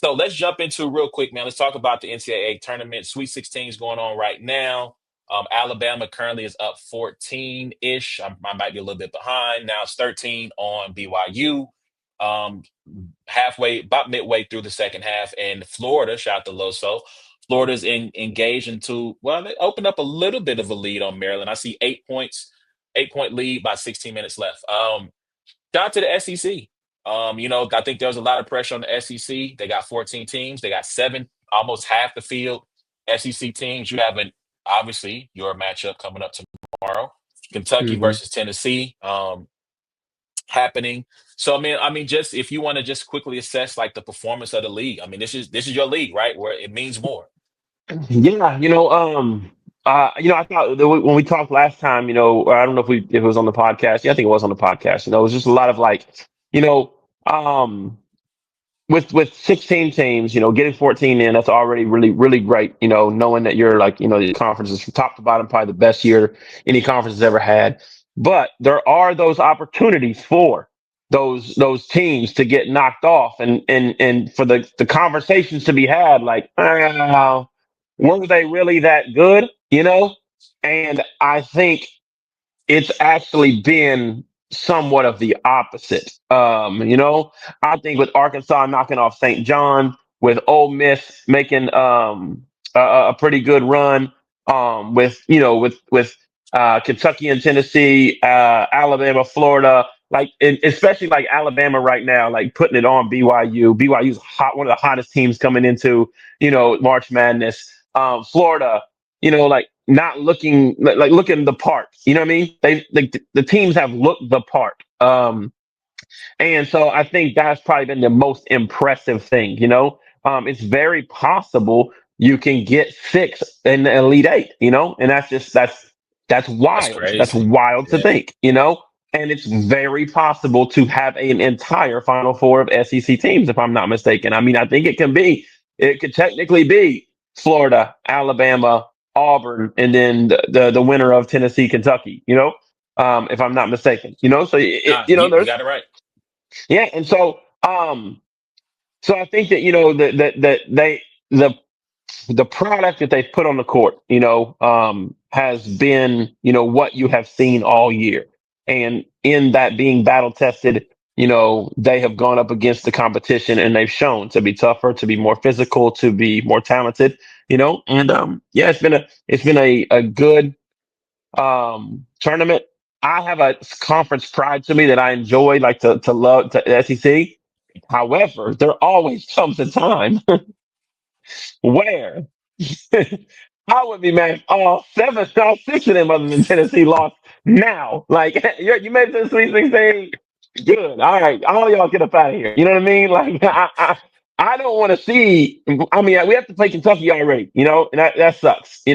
So let's jump into real quick, man. Let's talk about the NCAA tournament. Sweet 16 is going on right now. Alabama currently is up 14-ish. I might be a little bit behind. Now it's 13 on BYU. Um, Halfway, about midway through the second half, and Florida, shout out to Loso. Florida's engaged into, well, they opened up a little bit of a lead on Maryland. I see 8 points, 8 point lead by 16 minutes left. Shout out to the SEC. I think there was a lot of pressure on the SEC. They got 14 teams. They got seven, almost half the field SEC teams. You have obviously your matchup coming up tomorrow, Kentucky Hmm. versus Tennessee, happening. So I mean, just if you want to just quickly assess like the performance of the league. I mean, this is your league, right? Where it means more. Yeah, I thought that when we talked last time, I don't know if it was on the podcast. Yeah, I think it was on the podcast. It was just a lot of like, you know, um, with 16 teams, getting 14 in, that's already really, really great. Knowing that you're like, the conference is from top to bottom, probably the best year any conference has ever had. But there are those opportunities for those teams to get knocked off, and for the conversations to be had, like, were they really that good? And I think it's actually been somewhat of the opposite. I think with Arkansas knocking off St. John, with Ole Miss making a pretty good run, with Kentucky and Tennessee, Alabama, Florida, like especially like Alabama right now, like putting it on BYU. BYU's hot, one of the hottest teams coming into March Madness. Florida, like not looking like looking the part. You know what I mean? The teams have looked the part. And so I think that's probably been the most impressive thing. It's very possible you can get six in the Elite Eight. And that's That's wild. That's crazy. wild to Yeah. think. And it's very possible to have an entire Final Four of SEC teams, if I'm not mistaken. I mean, I think it could technically be Florida, Alabama, Auburn, and then the winner of Tennessee, Kentucky. If I'm not mistaken. So Nah, you there's got it right. yeah, and so I think that that the product that they've put on the court, has been what you have seen all year, and in that being battle tested, they have gone up against the competition and they've shown to be tougher, to be more physical, to be more talented, and yeah, it's been a good tournament. I have a conference pride to me that I enjoy, like to love to SEC. However, there always comes a time where I would be mad if all six of them other than Tennessee lost now. Like you made it to the Sweet 16. Good. All right. All y'all get up out of here. You know what I mean? Like I don't want to see. I mean, we have to play Kentucky already, and that sucks. I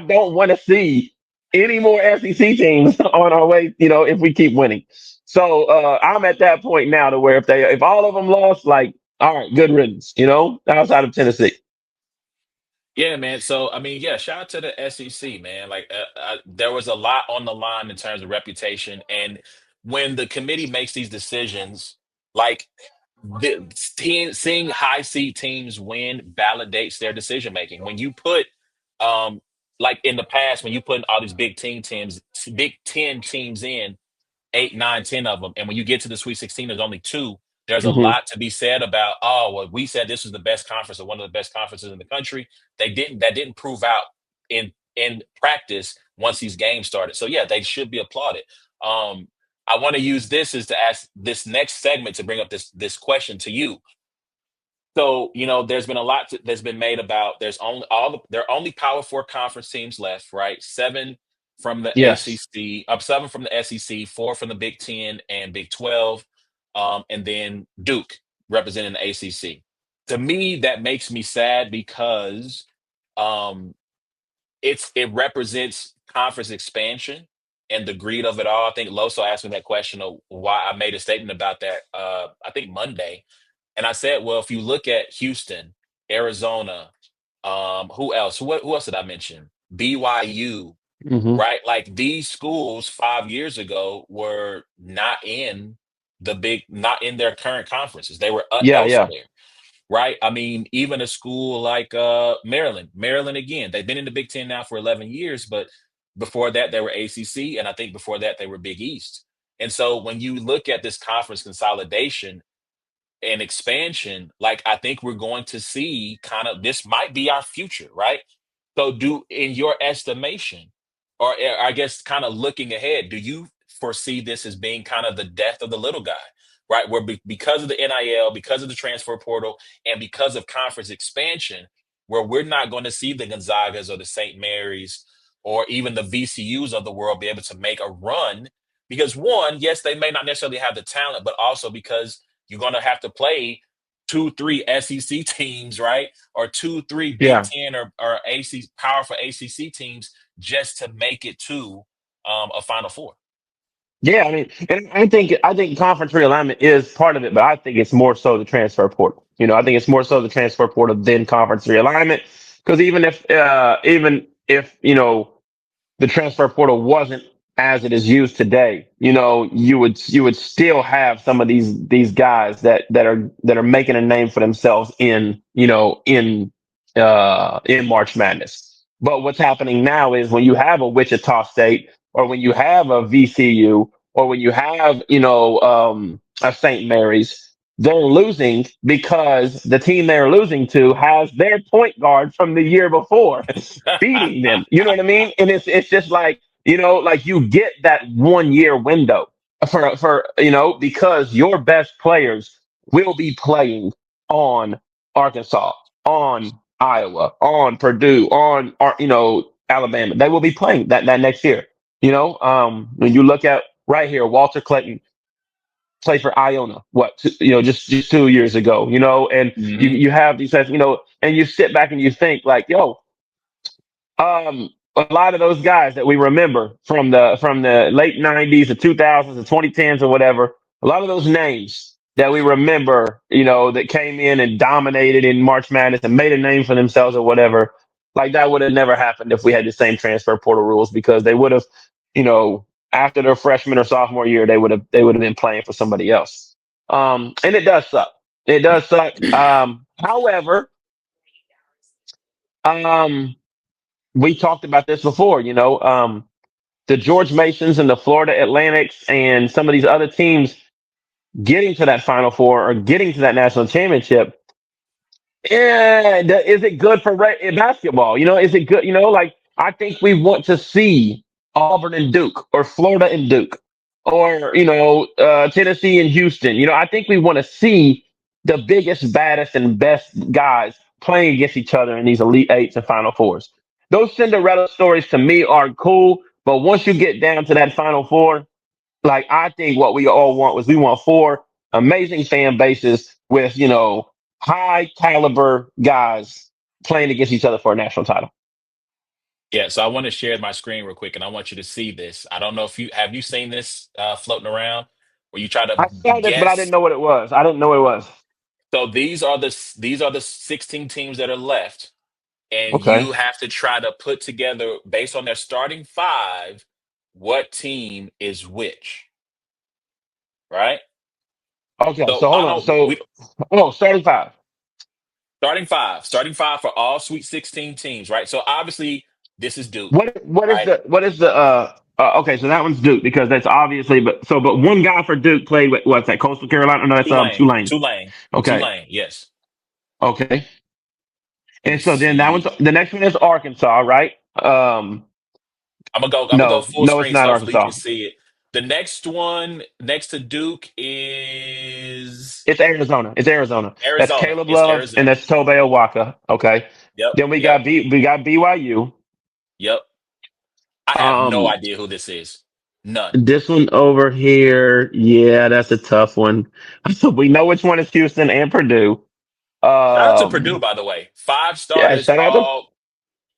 don't want to see any more SEC teams on our way, if we keep winning. So I'm at that point now to where if all of them lost, like, all right, good riddance, outside of Tennessee. Yeah, man. So, I mean, yeah, shout out to the SEC, man. Like, there was a lot on the line in terms of reputation. And when the committee makes these decisions, like, seeing high seed teams win validates their decision making. When you put, like in the past, when you put all these Big Ten teams in, eight, nine, 10 of them. And when you get to the Sweet 16, there's only two. There's a Hmm. lot to be said about, oh, well, we said this was the best conference or one of the best conferences in the country. That didn't prove out in practice once these games started. So yeah, they should be applauded. Um, I want to use this as to ask this next segment to bring up this question to you. So, there's been a lot that's been made about there are only Power Four conference teams left, right? Seven from the Yes. ACC, up seven from the SEC, four from the Big Ten and Big 12, and then Duke representing the ACC. To me, that makes me sad because um, it represents conference expansion and the greed of it all. I think Loso asked me that question of why I made a statement about that. I think Monday, and I said, well, if you look at Houston, Arizona, who else? Who else did I mention? BYU, Hmm. right? Like these schools 5 years ago were not in their current conferences. They were Yeah, yeah. elsewhere. right? I mean, even a school like Maryland, Maryland again, they've been in the Big Ten now for 11 years, but before that they were ACC, and I think before that they were Big East. And so when you look at this conference consolidation and expansion, like I think we're going to see kind of this might be our future, right? So, do in your estimation, or I guess kind of looking ahead, do you foresee this as being kind of the death of the little guy, right? Where because of the NIL, because of the transfer portal, and because of conference expansion, where we're not going to see the Gonzagas or the St. Mary's or even the VCUs of the world be able to make a run because one, yes, they may not necessarily have the talent, but also because you're going to have to play two, three SEC teams, right? Or two, three Big Yeah. Ten or AC powerful ACC teams just to make it to a Final Four. Yeah, I mean, and I think conference realignment is part of it, but I think it's more so the transfer portal. I think it's more so the transfer portal than conference realignment. Because even if the transfer portal wasn't as it is used today, you would still have some of these guys that are making a name for themselves in March Madness. But what's happening now is when you have a Wichita State or when you have a VCU or when you have a St. Mary's, they're losing because the team they're losing to has their point guard from the year before beating them. You know what I mean? And it's just like like you get that 1 year window for because your best players will be playing on Arkansas, on Iowa, on Purdue, on Alabama. They will be playing that next year. When you look at right here, Walter Clayton played for Iona. What just 2 years ago. And you Hmm. you have these guys. And you sit back and you think like, yo, a lot of those guys that we remember from the late '90s, the 2000s, the 2010s, or whatever. A lot of those names that we remember, that came in and dominated in March Madness and made a name for themselves or whatever. Like that would have never happened if we had the same transfer portal rules because they would have, after their freshman or sophomore year, they would have been playing for somebody else. And it does suck. It does suck. However, um, we talked about this before, the George Masons and the Florida Atlantics and some of these other teams getting to that Final Four or getting to that national championship. Yeah, is it good for basketball? Is it good? Like I think we want to see Auburn and Duke or Florida and Duke or Tennessee and Houston. I think we want to see the biggest, baddest, and best guys playing against each other in these Elite Eights and Final Fours. Those Cinderella stories to me are cool, but once you get down to that Final Four, like I think what we all want was we want four amazing fan bases with high caliber guys playing against each other for a national title. Yeah, so I want to share my screen real quick, and I want you to see this. I don't know if you seen this floating around, where you try to I saw this, but I didn't guess. know what it was. I didn't know what it was. So these are the 16 teams that are left, and Okay. you have to try to put together based on their starting five, what team is which, right? Okay. So So hold I on. don't So we oh, starting five. starting five for all Sweet 16 teams, right? So obviously this is Duke, What is right? the okay, so that one's Duke because that's obviously but one guy for Duke played with what's that, Coastal Carolina? No, that's Tulane, Tulane. Tulane, Okay. Tulane. Yes. Okay. Let me And so then that one's see. the next one is Arkansas, right? I'm gonna go No, full no, it's screen not so hopefully you can Arkansas. see it. The next one next to Duke is It's Arizona. It's Arizona. That's Arizona. Caleb It's Love and Arizona. that's Tobey Owaka. Okay. Yep, Then we yep, got BYU. yep. I have no Um, idea who this is. None. this one over here, yeah, that's a tough one. We know which one is Houston and Purdue. Shout out to Purdue, Um, by the way. Five yeah, starters, shout out to. all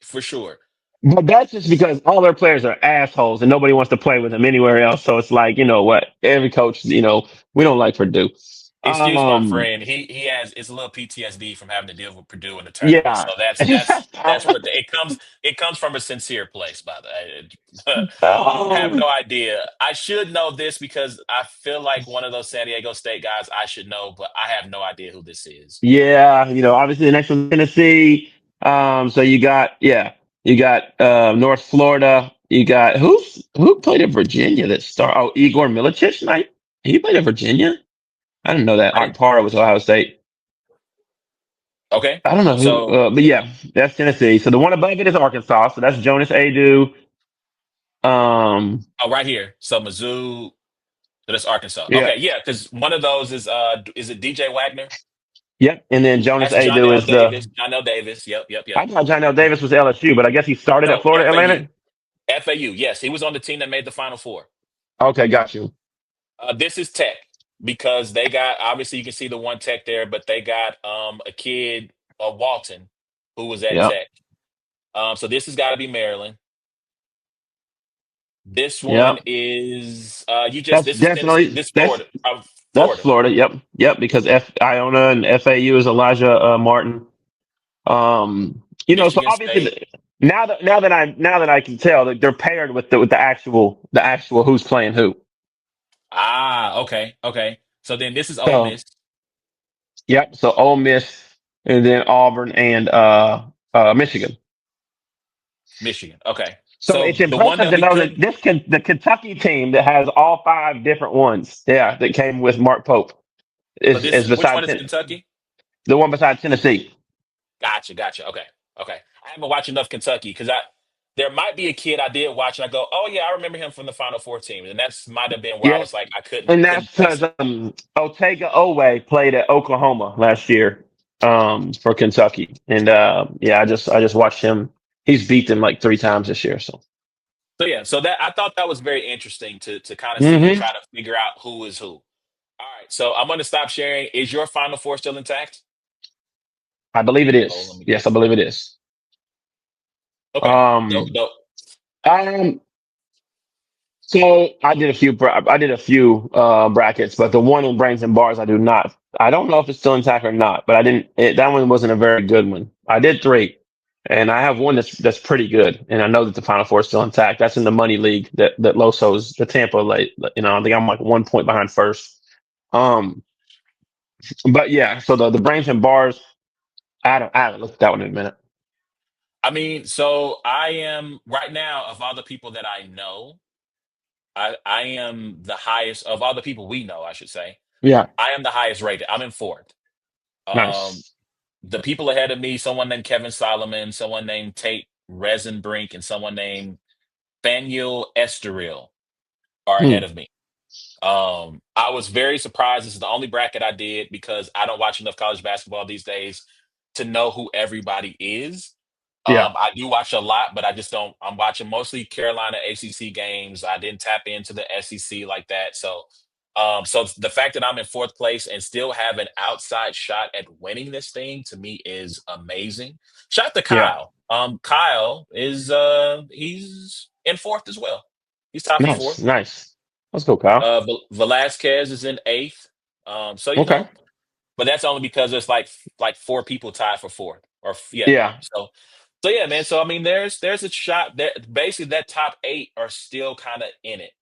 for sure. But that's just because all their players are assholes and nobody wants to play with them anywhere else. So it's like, you know what? Every coach, we don't like Purdue. Excuse my Um, friend. He has it's a little PTSD from having to deal with Purdue in the tournament. So yeah. that's where it comes. It comes from a sincere place, by the way. I have Um, no idea. I should know this because I feel like one of those San Diego State guys I should know, but I have no idea who this is. yeah, obviously the next one's Tennessee. So you got North Florida. You got who played at Virginia that star? Oh, Igor Milicic. Like he played at Virginia. I didn't know that. I Art didn't. Parra was Ohio State. Okay. I don't know who, So, but yeah, that's Tennessee. So the one above it is Arkansas. So that's Jonas Adu. Um, oh, right here. So Mizzou. So that's Arkansas. yeah, Okay, yeah, because one of those is it DJ Wagner? yep. And then Jonas That's Adu Jonell is the. Davis. Jonell Davis. Yep, yep, yep. I thought John L. Davis was LSU, but I guess he started at No, Florida FAU. Atlantic. FAU. Yes, he was on the team that made the Final Four. Okay, got you. This is Tech because they got obviously you can see the one Tech there, but they got a kid, Walton, who was at Yep, Tech. So this has got to be Maryland. This one yep. is That's this is Tennessee. definitely This Florida. that's Florida. Florida. Yep, yep. Because Iona and FAU is Elijah Martin. So Michigan obviously State. now that I can tell that they're paired with the actual who's playing who. Ah, okay, okay. So then this is Ole So Miss. yep. So Ole Miss and then Auburn and Michigan. Michigan. Okay. So So it's the one impressive that to we know that couldn't. the Kentucky team that has all five different ones, yeah, that came with Mark Pope So is this is is which one beside is Kentucky? the one beside Tennessee. Gotcha, gotcha. Okay, okay. I haven't watched enough Kentucky because I there might be a kid I did watch and I go, oh yeah, I remember him from the Final Four team, and that's might have been where I Yeah, was like, I couldn't and that's couldn't place because it. Otega Owe played at Oklahoma last year for Kentucky, and yeah, I just watched him. He's beat them like three times this year. So So yeah, so that I thought that was very interesting to kind of see and hmm try to figure out who is who. All right, so I'm going to stop sharing. Is your Final Four still intact? I believe it Oh, let is. me. Yes, I believe it is. Okay, dope, Um, dope. um, So I did a few brackets, but the one in brains and bars I do not. I don't know if it's still intact or not, but I didn't. That one wasn't a very good one. I did three, and I have one that's pretty good, and I know that the Final Four is still intact. That's in the money league that Loso's the Tampa late. I think I'm like 1 point behind first. Um, but yeah, so the brains and bars. I haven't looked at that one in a minute. I mean, so I am right now of all the people that I know, I am the highest of all the people we know, I should say. Yeah, I am the highest rated. I'm in fourth. Um, nice. the people ahead of me, someone named Kevin Solomon, someone named Tate Resenbrink, and someone named Thaniel Estoril are ahead Hmm. of me. I was very surprised. This is the only bracket I did because I don't watch enough college basketball these days to know who everybody is. Yeah, I do watch a lot, but I just don't. I'm watching mostly Carolina ACC games. I didn't tap into the SEC like that. So the fact that I'm in fourth place and still have an outside shot at winning this thing to me is amazing. Shout out to yeah. Kyle. Kyle is he's in fourth as well. He's tied for Nice, fourth. nice. Let's go, Kyle. Velasquez is in eighth. So Okay. but that's only because there's like four people tied for fourth, or yeah. Yeah. So yeah, man. So I mean, there's a shot there. Basically, that top eight are still kind of in it.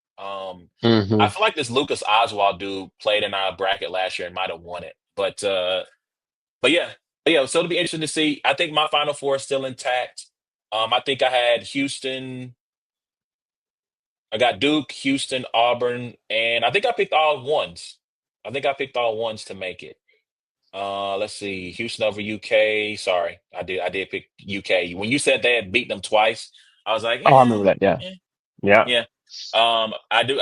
I Hmm. feel like this Lucas Oswald dude played in our bracket last year and might have won it, but yeah, So it'll be interesting to see. I think my Final Four is still intact. I think I had Houston. I got Duke, Houston, Auburn, and I think I picked all ones. I think I picked all ones to make it. Let's see, Houston over UK. Sorry, I did pick UK. When you said they had beat them twice, I was like, Oh, I remember that. Yeah. eh, Yeah. yeah.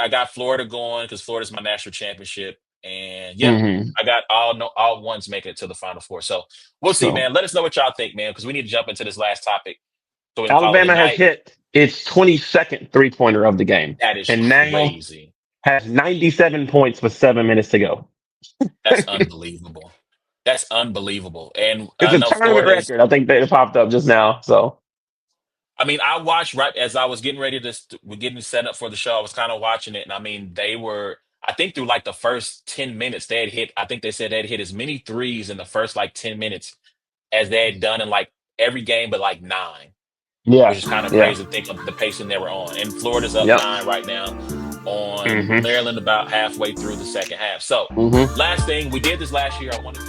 I got Florida going because Florida's my national championship, and yeah, Hmm. I got all no all ones making it to the Final Four. So we'll see, So man. Let us know what y'all think, man, because we need to jump into this last topic so we can call it a Alabama has night. hit its 22nd three-pointer of the game, That is and now crazy. has 97 points with 7 minutes to go. That's unbelievable. That's unbelievable. And It's I a know tournament Florida's. record. I think that it popped up just now. So I mean, I watched right as I was getting ready to we're getting set up for the show. I was kind of watching it, and I mean, they were. I think through like the first 10 minutes, they had hit, I think they said they'd hit as many threes in the first like 10 minutes as they had done in like every game but like nine, Yeah, which is kind of yeah, crazy to think of the pacing they were on. And Florida's up yep. nine right now on Hmm. Maryland about halfway through the second half. So, Hmm. last thing, we did this last year. I wanted